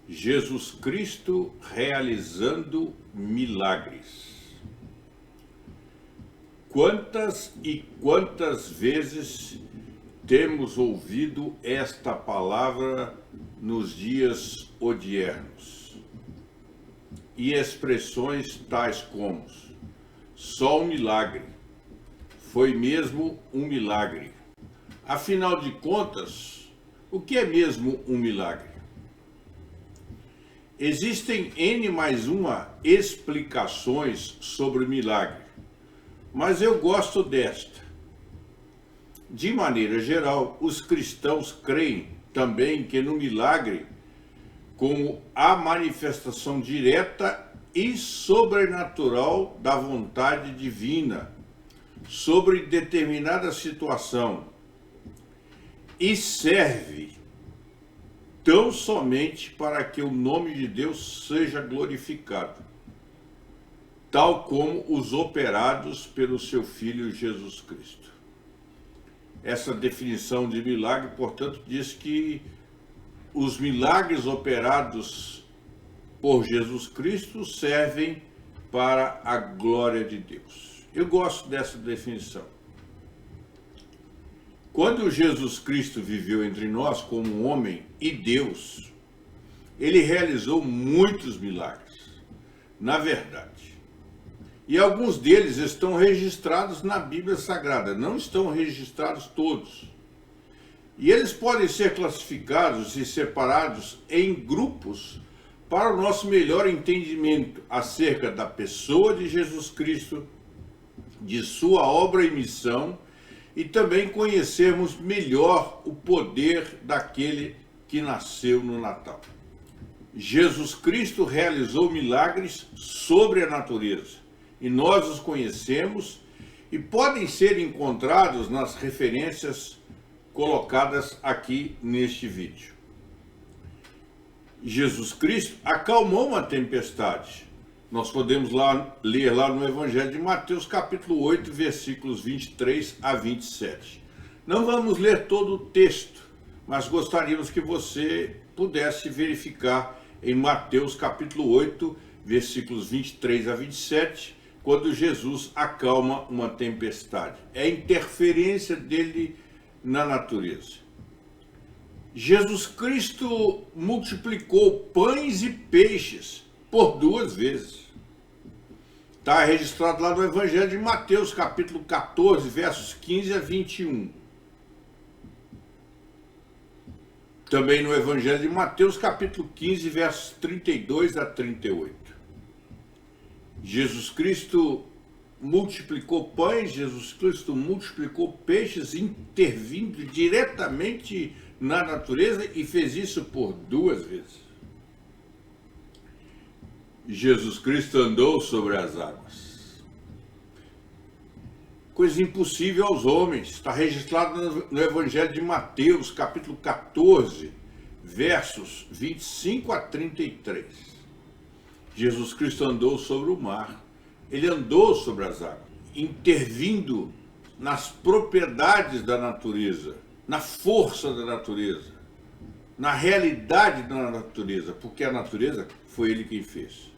Jesus Cristo realizando milagres. Quantas e quantas vezes temos ouvido esta palavra nos dias odiernos? E expressões tais como: só um milagre, foi mesmo um milagre. Afinal de contas, o que é mesmo um milagre? Existem N mais uma explicações sobre o milagre, mas eu gosto desta. De maneira geral, os cristãos creem também que no milagre, como a manifestação direta e sobrenatural da vontade divina sobre determinada situação, e serve tão somente para que o nome de Deus seja glorificado, tal como os operados pelo seu Filho Jesus Cristo. Essa definição de milagre, portanto, diz que os milagres operados por Jesus Cristo servem para a glória de Deus. Eu gosto dessa definição. Quando Jesus Cristo viveu entre nós como homem e Deus, ele realizou muitos milagres, na verdade. E alguns deles estão registrados na Bíblia Sagrada, não estão registrados todos. E eles podem ser classificados e separados em grupos para o nosso melhor entendimento acerca da pessoa de Jesus Cristo, de sua obra e missão, e também conhecermos melhor o poder daquele que nasceu no Natal. Jesus Cristo realizou milagres sobre a natureza, e nós os conhecemos e podem ser encontrados nas referências colocadas aqui neste vídeo. Jesus Cristo acalmou uma tempestade. Nós podemos ler lá no Evangelho de Mateus, capítulo 8, versículos 23 a 27. Não vamos ler todo o texto, mas gostaríamos que você pudesse verificar em Mateus, capítulo 8, versículos 23 a 27, quando Jesus acalma uma tempestade. É a interferência dele na natureza. Jesus Cristo multiplicou pães e peixes por 2 vezes. Está registrado lá no Evangelho de Mateus, capítulo 14, versos 15 a 21. Também no Evangelho de Mateus, capítulo 15, versos 32 a 38. Jesus Cristo multiplicou pães, Jesus Cristo multiplicou peixes, intervindo diretamente na natureza, e fez isso por 2 vezes. Jesus Cristo andou sobre as águas. Coisa impossível aos homens. Está registrado no Evangelho de Mateus, capítulo 14, versos 25 a 33. Jesus Cristo andou sobre o mar. Ele andou sobre as águas, intervindo nas propriedades da natureza, na força da natureza, na realidade da natureza, porque a natureza foi ele quem fez.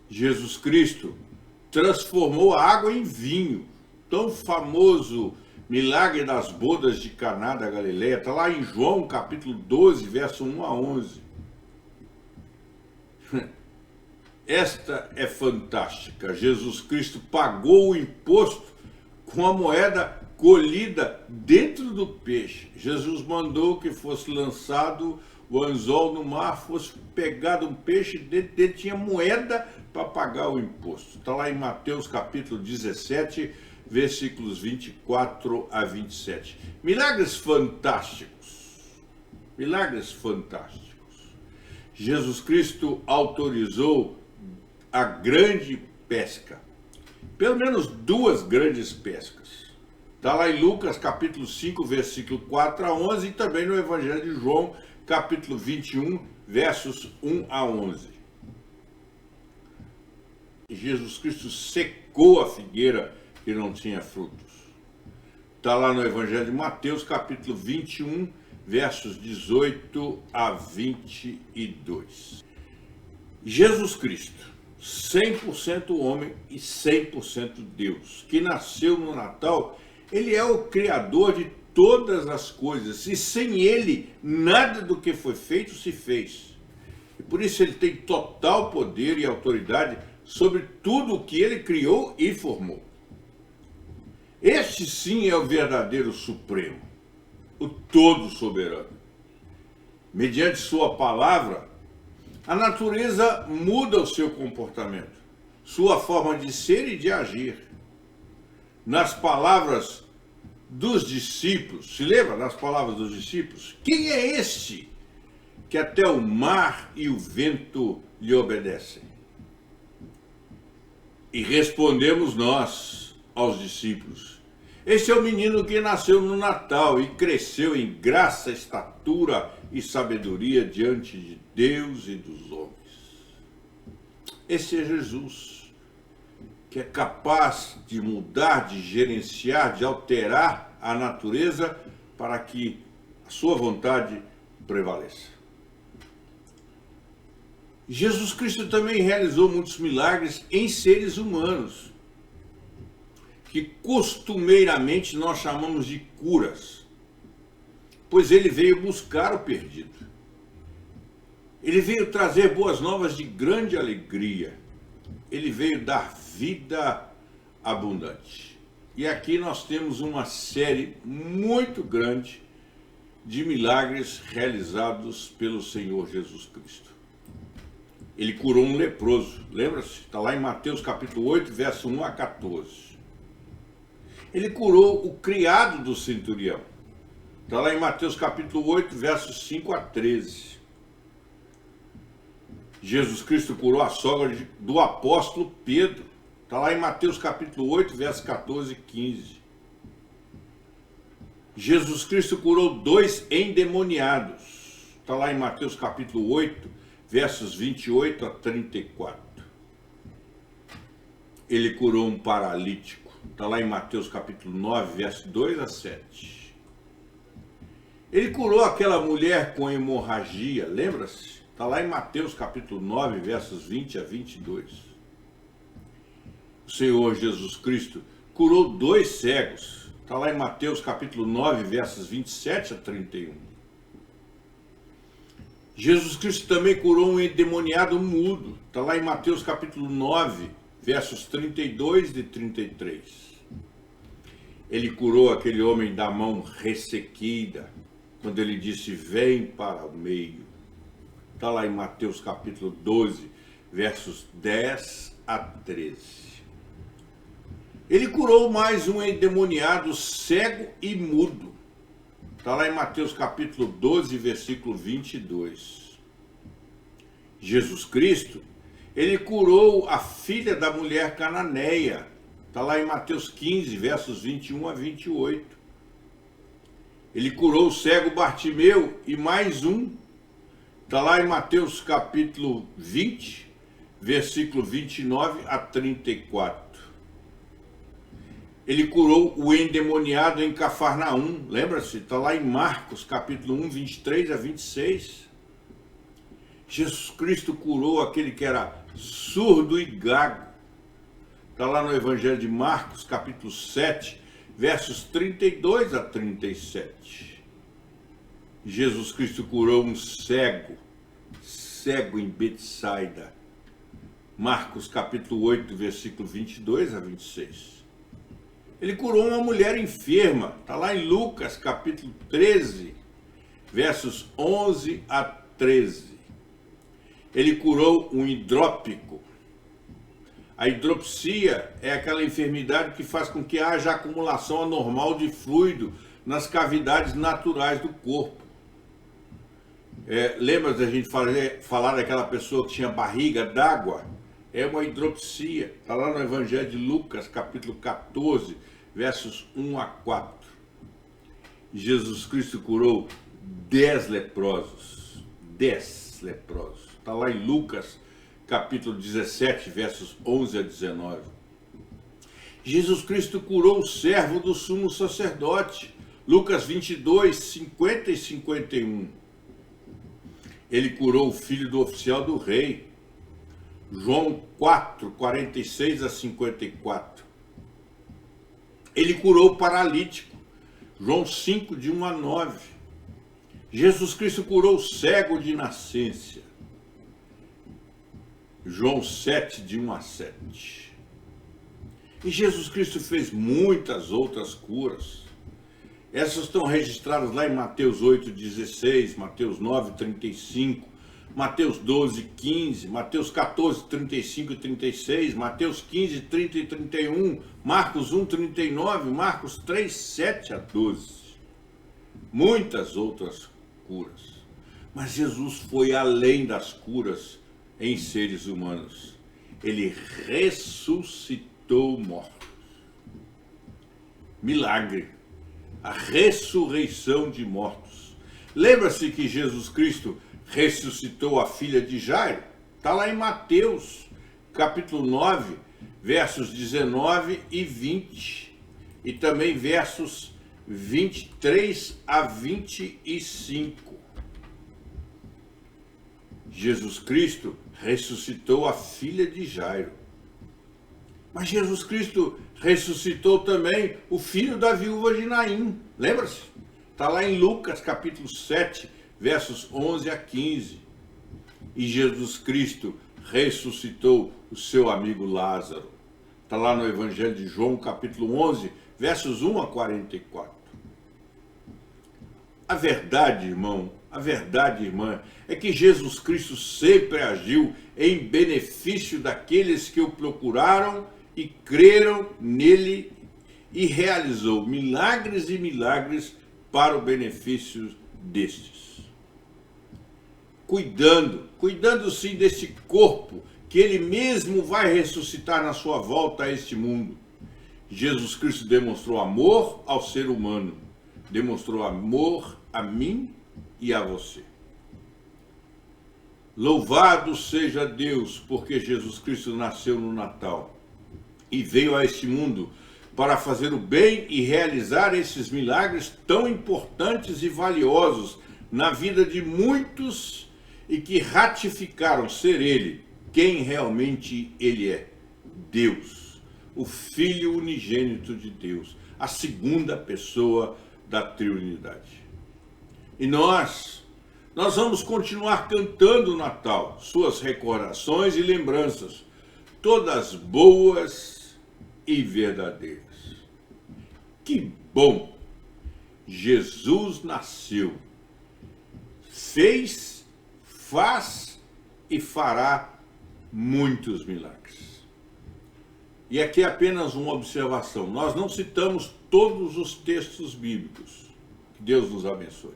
Jesus Cristo transformou a água em vinho, tão famoso milagre das bodas de Caná da Galileia, está lá em João capítulo 12, verso 1 a 11. Esta é fantástica. Jesus Cristo pagou o imposto com a moeda colhida dentro do peixe. Jesus mandou que fosse lançado o anzol no mar, fosse pegado um peixe, dentro dele tinha moeda para pagar o imposto. Está lá em Mateus capítulo 17, versículos 24 a 27. Milagres fantásticos. Milagres fantásticos. Jesus Cristo autorizou a grande pesca. Pelo menos 2 grandes pescas. Está lá em Lucas capítulo 5, versículo 4 a 11, e também no Evangelho de João, capítulo 21, versos 1 a 11. Jesus Cristo secou a figueira que não tinha frutos. Está lá no Evangelho de Mateus, capítulo 21, versos 18 a 22. Jesus Cristo, 100% homem e 100% Deus, que nasceu no Natal, ele é o Criador de todas as coisas, e sem ele, nada do que foi feito se fez. E por isso ele tem total poder e autoridade sobre tudo o que ele criou e formou. Este sim é o verdadeiro Supremo, o todo soberano. Mediante sua palavra, a natureza muda o seu comportamento, sua forma de ser e de agir. Nas palavras dos discípulos, se lembra das palavras dos discípulos? Quem é este que até o mar e o vento lhe obedecem? E respondemos nós aos discípulos: este é o menino que nasceu no Natal e cresceu em graça, estatura e sabedoria diante de Deus e dos homens. Esse é Jesus, que é capaz de mudar, de gerenciar, de alterar a natureza para que a sua vontade prevaleça. Jesus Cristo também realizou muitos milagres em seres humanos, que costumeiramente nós chamamos de curas, pois ele veio buscar o perdido. Ele veio trazer boas novas de grande alegria. Ele veio dar vida abundante. E aqui nós temos uma série muito grande de milagres realizados pelo Senhor Jesus Cristo. Ele curou um leproso, lembra-se? Está lá em Mateus capítulo 8, verso 1 a 14. Ele curou o criado do centurião. Está lá em Mateus capítulo 8, versos 5 a 13. Jesus Cristo curou a sogra do apóstolo Pedro. Está lá em Mateus capítulo 8, versos 14 e 15. Jesus Cristo curou 2 endemoniados. Está lá em Mateus capítulo 8, versos 28 a 34. Ele curou um paralítico. Está lá em Mateus capítulo 9, versos 2 a 7. Ele curou aquela mulher com hemorragia, lembra-se? Está lá em Mateus capítulo 9, versos 20 a 22. O Senhor Jesus Cristo curou 2 cegos. Está lá em Mateus capítulo 9, versos 27 a 31. Jesus Cristo também curou um endemoniado mudo. Está lá em Mateus capítulo 9, versos 32 e 33. Ele curou aquele homem da mão ressequida, quando ele disse: vem para o meio. Está lá em Mateus capítulo 12, versos 10 a 13. Ele curou mais um endemoniado cego e mudo. Está lá em Mateus capítulo 12, versículo 22. Jesus Cristo, ele curou a filha da mulher cananeia. Está lá em Mateus 15, versos 21 a 28. Ele curou o cego Bartimeu e mais um. Está lá em Mateus capítulo 20, versículo 29 a 34. Ele curou o endemoniado em Cafarnaum, lembra-se? Está lá em Marcos capítulo 1, 23 a 26. Jesus Cristo curou aquele que era surdo e gago. Está lá no Evangelho de Marcos capítulo 7, versos 32 a 37. Jesus Cristo curou um cego em Betsaida. Marcos capítulo 8, versículo 22 a 26. Ele curou uma mulher enferma. Está lá em Lucas capítulo 13, versos 11 a 13. Ele curou um hidrópico. A hidropsia é aquela enfermidade que faz com que haja acumulação anormal de fluido nas cavidades naturais do corpo. Lembra da gente falar daquela pessoa que tinha barriga d'água? É uma hidropsia. Está lá no Evangelho de Lucas, capítulo 14, versos 1 a 4. Jesus Cristo curou 10 leprosos. 10 leprosos. Está lá em Lucas, capítulo 17, versos 11 a 19. Jesus Cristo curou o servo do sumo sacerdote. Lucas 22, 50 e 51. Ele curou o filho do oficial do rei. João 4, 46 a 54. Ele curou o paralítico. João 5, de 1 a 9. Jesus Cristo curou o cego de nascença. João 7, de 1 a 7. E Jesus Cristo fez muitas outras curas. Essas estão registradas lá em Mateus 8, 16, Mateus 9, 35, Mateus 12, 15, Mateus 14, 35 e 36, Mateus 15, 30 e 31, Marcos 1, 39, Marcos 3, 7 a 12. Muitas outras curas. Mas Jesus foi além das curas em seres humanos. Ele ressuscitou mortos. Milagre. A ressurreição de mortos. Lembra-se que Jesus Cristo ressuscitou a filha de Jairo? Está lá em Mateus, capítulo 9, versos 19 e 20. E também versos 23 a 25. Jesus Cristo ressuscitou a filha de Jairo. Mas Jesus Cristo ressuscitou também o filho da viúva de Naim. Lembra-se? Está lá em Lucas, capítulo 7, versos 11 a 15. E Jesus Cristo ressuscitou o seu amigo Lázaro. Está lá no Evangelho de João, capítulo 11, versos 1 a 44. A verdade, irmão, a verdade, irmã, é que Jesus Cristo sempre agiu em benefício daqueles que o procuraram e creram nele e realizou milagres e milagres para o benefício destes. Cuidando sim desse corpo que ele mesmo vai ressuscitar na sua volta a este mundo. Jesus Cristo demonstrou amor ao ser humano, demonstrou amor a mim e a você. Louvado seja Deus, porque Jesus Cristo nasceu no Natal e veio a este mundo para fazer o bem e realizar esses milagres tão importantes e valiosos na vida de muitos e que ratificaram ser Ele quem realmente Ele é: Deus, o Filho unigênito de Deus, a segunda pessoa da Trindade. E nós vamos continuar cantando o Natal, suas recordações e lembranças, todas boas e verdadeiras. Que bom! Jesus nasceu, fez, faz e fará muitos milagres. E aqui é apenas uma observação: nós não citamos todos os textos bíblicos. Que Deus nos abençoe.